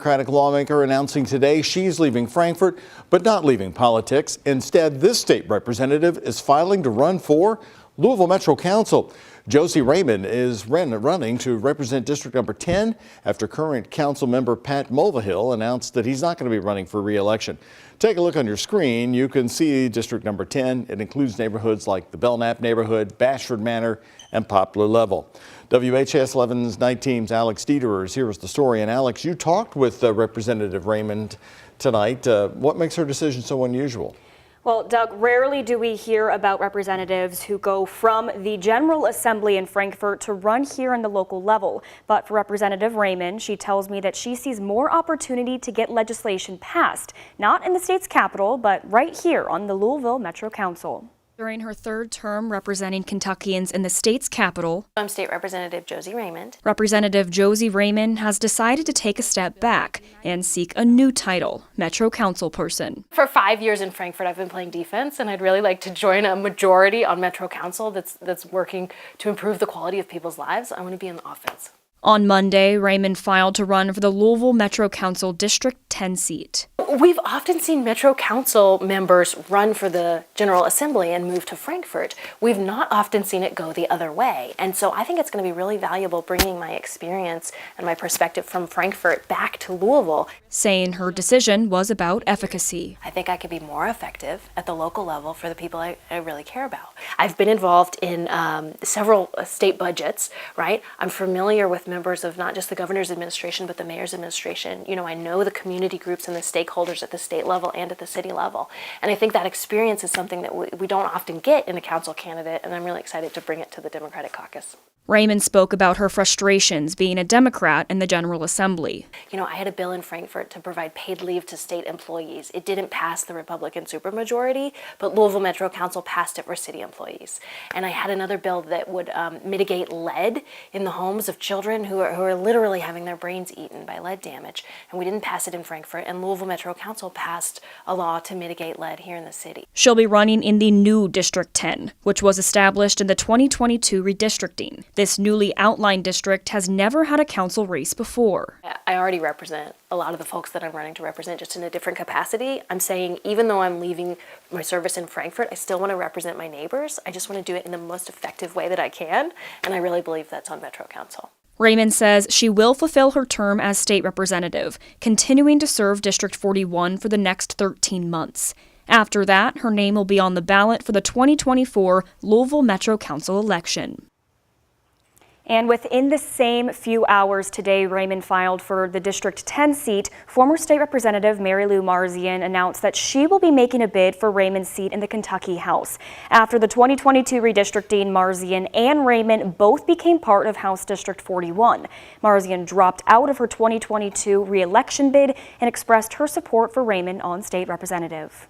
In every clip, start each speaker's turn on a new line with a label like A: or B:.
A: Democratic lawmaker announcing today she's leaving Frankfort, but not leaving politics. Instead, this state representative is filing to run for Louisville Metro Council. Josie Raymond is running to represent District Number 10 after current council member Pat Mulvihill announced that he's not going to be running for re-election. Take a look on your screen. You can see District Number 10. It includes neighborhoods like the Belknap neighborhood, Bashford Manor, and Poplar Level. WHAS11's night team's Alex Dieterer is here with the story. And Alex, you talked with Representative Raymond tonight. What makes her decision so unusual?
B: Well, Doug, rarely do we hear about representatives who go from the General Assembly in Frankfort to run here on the local level. But for Representative Raymond, she tells me that she sees more opportunity to get legislation passed, not in the state's capital, but right here on the Louisville Metro Council. During her third term representing Kentuckians in the state's capital,
C: I'm State Representative Josie Raymond.
B: Representative Josie Raymond has decided to take a step back and seek a new title, Metro Councilperson.
C: For 5 years in Frankfort, I've been playing defense, and I'd really like to join a majority on Metro Council that's working to improve the quality of people's lives. I want to be in the offense.
B: On Monday, Raymond filed to run for the Louisville Metro Council District 10 seat.
C: We've often seen Metro Council members run for the General Assembly and move to Frankfort. We've not often seen it go the other way. And so I think it's going to be really valuable bringing my experience and my perspective from Frankfort back to Louisville.
B: Saying her decision was about efficacy.
C: I think I could be more effective at the local level for the people I really care about. I've been involved in several state budgets, right? I'm familiar with members of not just the governor's administration, but the mayor's administration. You know, I know the community groups and the stakeholders at the state level and at the city level. And I think that experience is something that we don't often get in a council candidate, and I'm really excited to bring it to the Democratic caucus.
B: Raymond spoke about her frustrations being a Democrat in the General Assembly.
C: You know, I had a bill in Frankfort to provide paid leave to state employees. It didn't pass the Republican supermajority, but Louisville Metro Council passed it for city employees. And I had another bill that would mitigate lead in the homes of children who are literally having their brains eaten by lead damage. And we didn't pass it in Frankfort, and Louisville Metro Council passed a law to mitigate lead here in the city.
B: She'll be running in the new District 10, which was established in the 2022 redistricting. This newly outlined district has never had a council race before.
C: I already represent a lot of the folks that I'm running to represent, just in a different capacity. I'm saying even though I'm leaving my service in Frankfort, I still want to represent my neighbors. I just want to do it in the most effective way that I can, and I really believe that's on Metro Council.
B: Raymond says she will fulfill her term as state representative, continuing to serve District 41 for the next 13 months. After that, her name will be on the ballot for the 2024 Louisville Metro Council election. And within the same few hours today, Raymond filed for the District 10 seat. Former State Representative Mary Lou Marzian announced that she will be making a bid for Raymond's seat in the Kentucky House. After the 2022 redistricting, Marzian and Raymond both became part of House District 41. Marzian dropped out of her 2022 re-election bid and expressed her support for Raymond on state representative.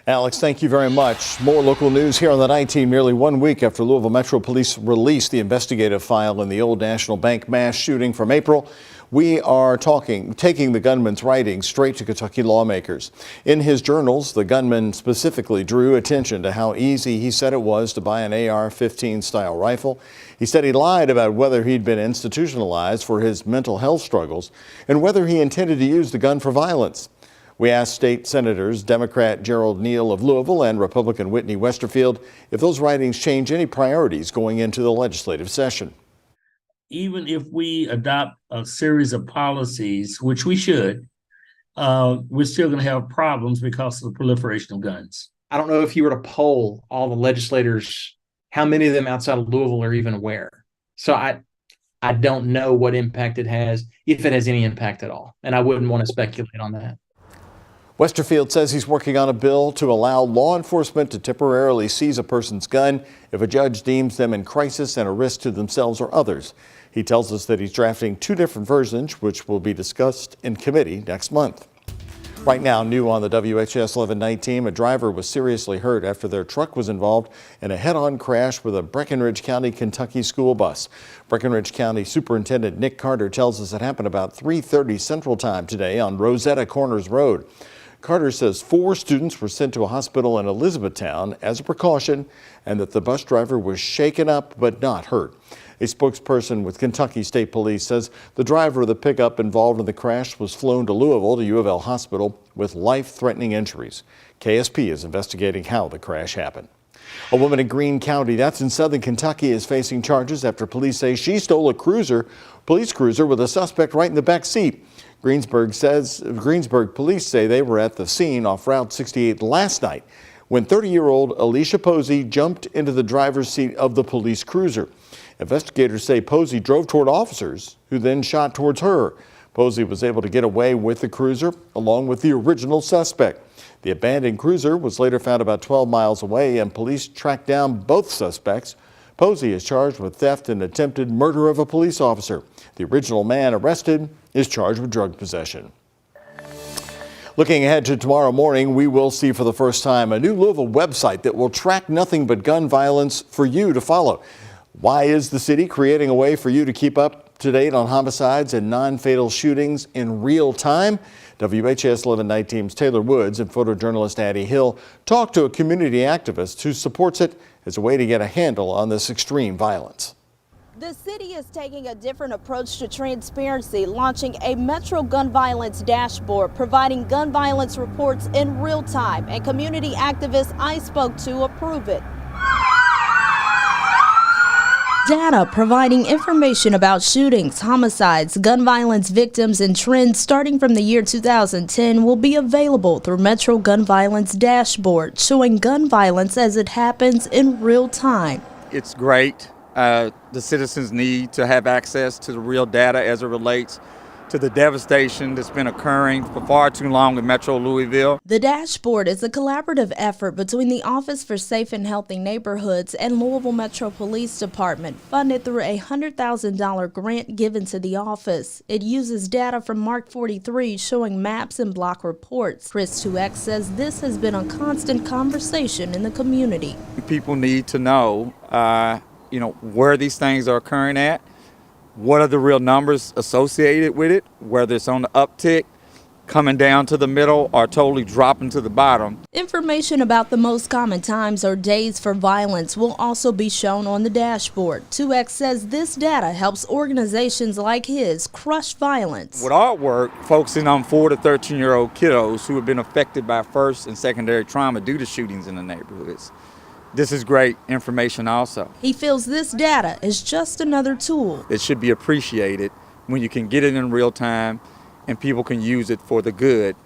A: Alex, thank you very much. More local news here on the night team. Nearly 1 week after Louisville Metro Police released the investigative file in the Old National Bank mass shooting from April, we are taking the gunman's writings straight to Kentucky lawmakers. In his journals, the gunman specifically drew attention to how easy he said it was to buy an AR-15 style rifle. He said he lied about whether he'd been institutionalized for his mental health struggles and whether he intended to use the gun for violence. We asked state senators, Democrat Gerald Neal of Louisville and Republican Whitney Westerfield, if those writings change any priorities going into the legislative session.
D: Even if we adopt a series of policies, which we should, we're still going to have problems because of the proliferation of guns.
E: I don't know if you were to poll all the legislators, how many of them outside of Louisville are even aware. So I don't know what impact it has, if it has any impact at all. And I wouldn't want to speculate on that.
A: Westerfield says he's working on a bill to allow law enforcement to temporarily seize a person's gun if a judge deems them in crisis and a risk to themselves or others. He tells us that he's drafting 2 different versions, which will be discussed in committee next month. Right now, new on the WHAS11 night team, a driver was seriously hurt after their truck was involved in a head-on crash with a Breckinridge County, Kentucky school bus. Breckinridge County Superintendent Nick Carter tells us it happened about 3:30 Central Time today on Rosetta Corners Road. Carter says 4 students were sent to a hospital in Elizabethtown as a precaution and that the bus driver was shaken up but not hurt. A spokesperson with Kentucky State Police says the driver of the pickup involved in the crash was flown to Louisville to U of L Hospital with life-threatening injuries. KSP is investigating how the crash happened. A woman in Greene County, that's in southern Kentucky, is facing charges after police say she stole a police cruiser with a suspect right in the back seat. Greensburg police say they were at the scene off Route 68 last night when 30-year-old Alicia Posey jumped into the driver's seat of the police cruiser. Investigators say Posey drove toward officers who then shot towards her. Posey was able to get away with the cruiser along with the original suspect. The abandoned cruiser was later found about 12 miles away and police tracked down both suspects. Posey is charged with theft and attempted murder of a police officer. The original man arrested is charged with drug possession. Looking ahead to tomorrow morning, we will see for the first time a new Louisville website that will track nothing but gun violence for you to follow. Why is the city creating a way for you to keep up to date on homicides and non-fatal shootings in real time? WHAS11 Night Team's Taylor Woods and photojournalist Addie Hill talked to a community activist who supports it as a way to get a handle on this extreme violence.
F: The city is taking a different approach to transparency, launching a Metro gun violence dashboard, providing gun violence reports in real time, and community activists I spoke to approve it. Data providing information about shootings, homicides, gun violence victims, and trends starting from the year 2010 will be available through Metro Gun Violence Dashboard, showing gun violence as it happens in real time.
G: It's great. The citizens need to have access to the real data as it relates to the devastation that's been occurring for far too long in Metro Louisville.
F: The dashboard is a collaborative effort between the Office for Safe and Healthy Neighborhoods and Louisville Metro Police Department, funded through a $100,000 grant given to the office. It uses data from Mark 43 showing maps and block reports. Chris 2X says this has been a constant conversation in the community.
G: People need to know, where these things are occurring at. What are the real numbers associated with it, whether it's on the uptick, coming down to the middle, or totally dropping to the bottom.
F: Information about the most common times or days for violence will also be shown on the dashboard. 2X says this data helps organizations like his crush violence.
G: With our work, focusing on 4 to 13-year-old kiddos who have been affected by first and secondary trauma due to shootings in the neighborhoods. This is great information also.
F: He feels this data is just another tool.
G: It should be appreciated when you can get it in real time and people can use it for the good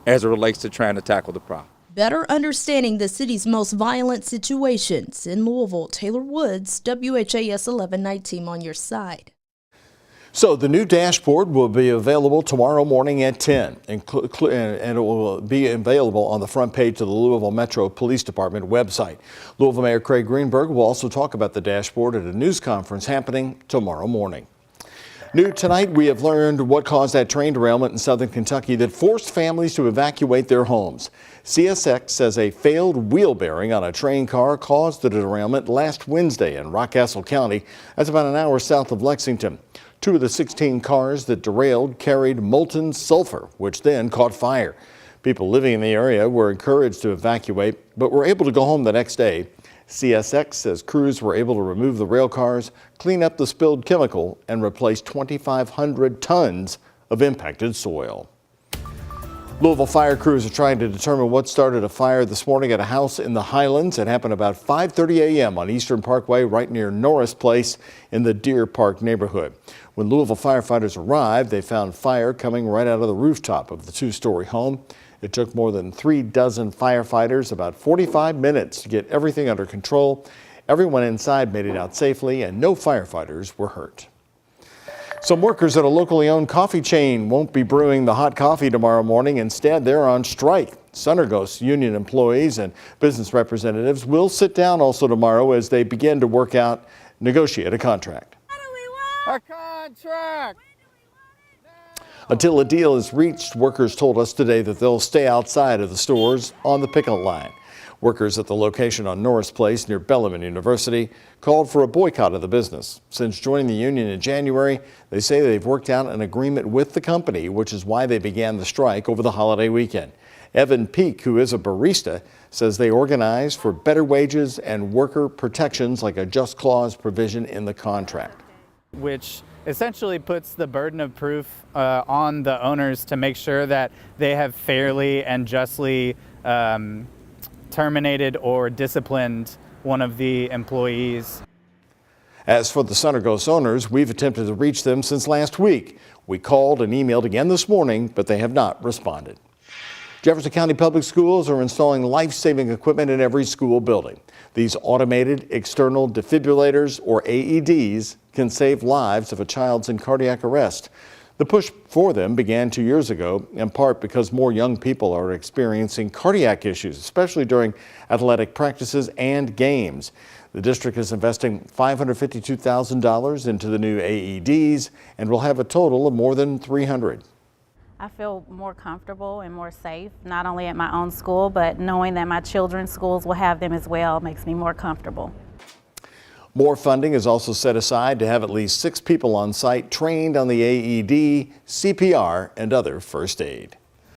G: as it relates to trying to tackle the problem.
F: Better understanding the city's most violent situations. In Louisville, Taylor Woods, WHAS 11 Night Team on your side.
A: So the new dashboard will be available tomorrow morning at 10, and it will be available on the front page of the Louisville Metro Police Department website. Louisville Mayor Craig Greenberg will also talk about the dashboard at a news conference happening tomorrow morning. New tonight, we have learned what caused that train derailment in southern Kentucky that forced families to evacuate their homes. CSX says a failed wheel bearing on a train car caused the derailment last Wednesday in Rockcastle County. That's about an hour south of Lexington. 2 of the 16 cars that derailed carried molten sulfur, which then caught fire. People living in the area were encouraged to evacuate, but were able to go home the next day. CSX says crews were able to remove the rail cars, clean up the spilled chemical, and replace 2,500 tons of impacted soil. Louisville fire crews are trying to determine what started a fire this morning at a house in the Highlands. It happened about 5:30 a.m. on Eastern Parkway right near Norris Place in the Deer Park neighborhood. When Louisville firefighters arrived, they found fire coming right out of the rooftop of the 2-story home. It took more than 36 firefighters about 45 minutes to get everything under control. Everyone inside made it out safely and no firefighters were hurt. Some workers at a locally owned coffee chain won't be brewing the hot coffee tomorrow morning. Instead, they're on strike. Sunnerghost union employees and business representatives will sit down also tomorrow as they begin to negotiate a contract.
H: What do we want? A contract!
A: Until a deal is reached, workers told us today that they'll stay outside of the stores on the picket line. Workers at the location on Norris Place near Bellarmine University called for a boycott of the business. Since joining the union in January, they say they've worked out an agreement with the company, which is why they began the strike over the holiday weekend. Evan Peak, who is a barista, says they organized for better wages and worker protections like a just clause provision in the contract,
I: which essentially puts the burden of proof on the owners to make sure that they have fairly and justly terminated or disciplined one of the employees.
A: As for the Sunnerghost owners, we've attempted to reach them since last week. We called and emailed again this morning, but they have not responded. Jefferson County Public Schools are installing life-saving equipment in every school building. These automated external defibrillators, or AEDs, can save lives if a child's in cardiac arrest. The push for them began 2 years ago, in part because more young people are experiencing cardiac issues, especially during athletic practices and games. The district is investing $552,000 into the new AEDs and will have a total of more than 300.
J: I feel more comfortable and more safe, not only at my own school, but knowing that my children's schools will have them as well makes me more comfortable.
A: More funding is also set aside to have at least 6 people on site trained on the AED, CPR, and other first aid.